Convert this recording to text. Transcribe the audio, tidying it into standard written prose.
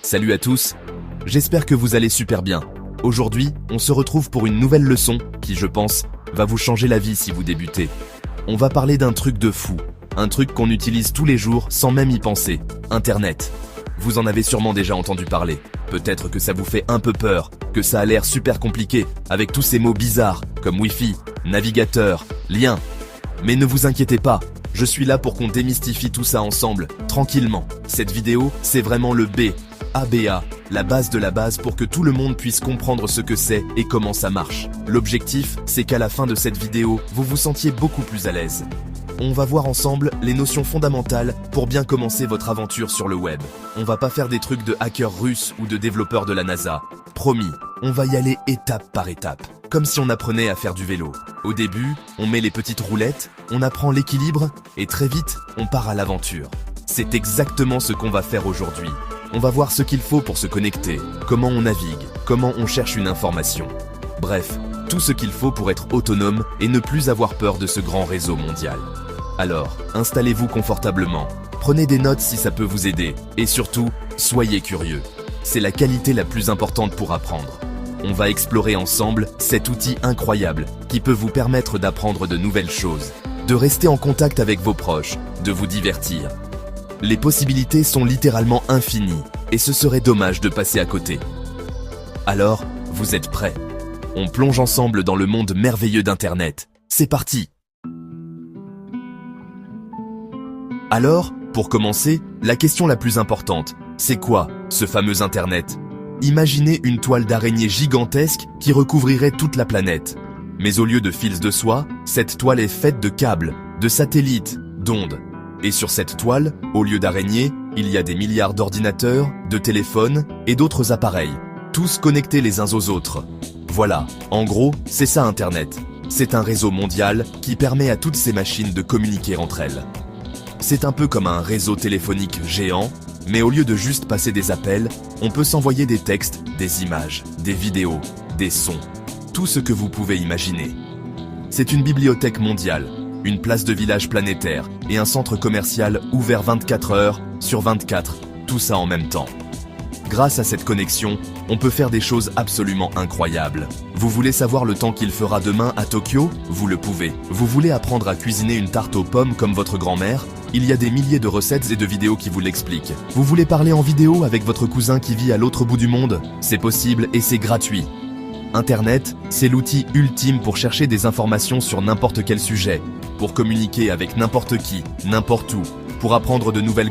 Salut à tous, j'espère que vous allez super bien. Aujourd'hui, on se retrouve pour une nouvelle leçon qui, je pense, va vous changer la vie si vous débutez. On va parler d'un truc de fou, un truc qu'on utilise tous les jours sans même y penser, Internet. Vous en avez sûrement déjà entendu parler. Peut-être que ça vous fait un peu peur, que ça a l'air super compliqué, avec tous ces mots bizarres, comme Wi-Fi, navigateur, lien. Mais ne vous inquiétez pas, je suis là pour qu'on démystifie tout ça ensemble, tranquillement. Cette vidéo, c'est vraiment le ABA, la base de la base pour que tout le monde puisse comprendre ce que c'est et comment ça marche. L'objectif, c'est qu'à la fin de cette vidéo, vous vous sentiez beaucoup plus à l'aise. On va voir ensemble les notions fondamentales pour bien commencer votre aventure sur le web. On va pas faire des trucs de hackers russes ou de développeurs de la NASA. Promis, on va y aller étape par étape, comme si on apprenait à faire du vélo. Au début, on met les petites roulettes, on apprend l'équilibre et très vite, on part à l'aventure. C'est exactement ce qu'on va faire aujourd'hui. On va voir ce qu'il faut pour se connecter, comment on navigue, comment on cherche une information. Bref, tout ce qu'il faut pour être autonome et ne plus avoir peur de ce grand réseau mondial. Alors, installez-vous confortablement, prenez des notes si ça peut vous aider, et surtout, soyez curieux. C'est la qualité la plus importante pour apprendre. On va explorer ensemble cet outil incroyable qui peut vous permettre d'apprendre de nouvelles choses, de rester en contact avec vos proches, de vous divertir. Les possibilités sont littéralement infinies, et ce serait dommage de passer à côté. Alors, vous êtes prêts? On plonge ensemble dans le monde merveilleux d'Internet. C'est parti! Alors, pour commencer, la question la plus importante, c'est quoi ce fameux Internet? Imaginez une toile d'araignée gigantesque qui recouvrirait toute la planète. Mais au lieu de fils de soie, cette toile est faite de câbles, de satellites, d'ondes. Et sur cette toile, au lieu d'araignées, il y a des milliards d'ordinateurs, de téléphones et d'autres appareils, tous connectés les uns aux autres. Voilà, en gros, c'est ça Internet. C'est un réseau mondial qui permet à toutes ces machines de communiquer entre elles. C'est un peu comme un réseau téléphonique géant, mais au lieu de juste passer des appels, on peut s'envoyer des textes, des images, des vidéos, des sons, tout ce que vous pouvez imaginer. C'est une bibliothèque mondiale, une place de village planétaire et un centre commercial ouvert 24 heures sur 24, tout ça en même temps. Grâce à cette connexion, on peut faire des choses absolument incroyables. Vous voulez savoir le temps qu'il fera demain à Tokyo? Vous le pouvez. Vous voulez apprendre à cuisiner une tarte aux pommes comme votre grand-mère? Il y a des milliers de recettes et de vidéos qui vous l'expliquent. Vous voulez parler en vidéo avec votre cousin qui vit à l'autre bout du monde? C'est possible et c'est gratuit. Internet, c'est l'outil ultime pour chercher des informations sur n'importe quel sujet, pour communiquer avec n'importe qui, n'importe où, pour apprendre de nouvelles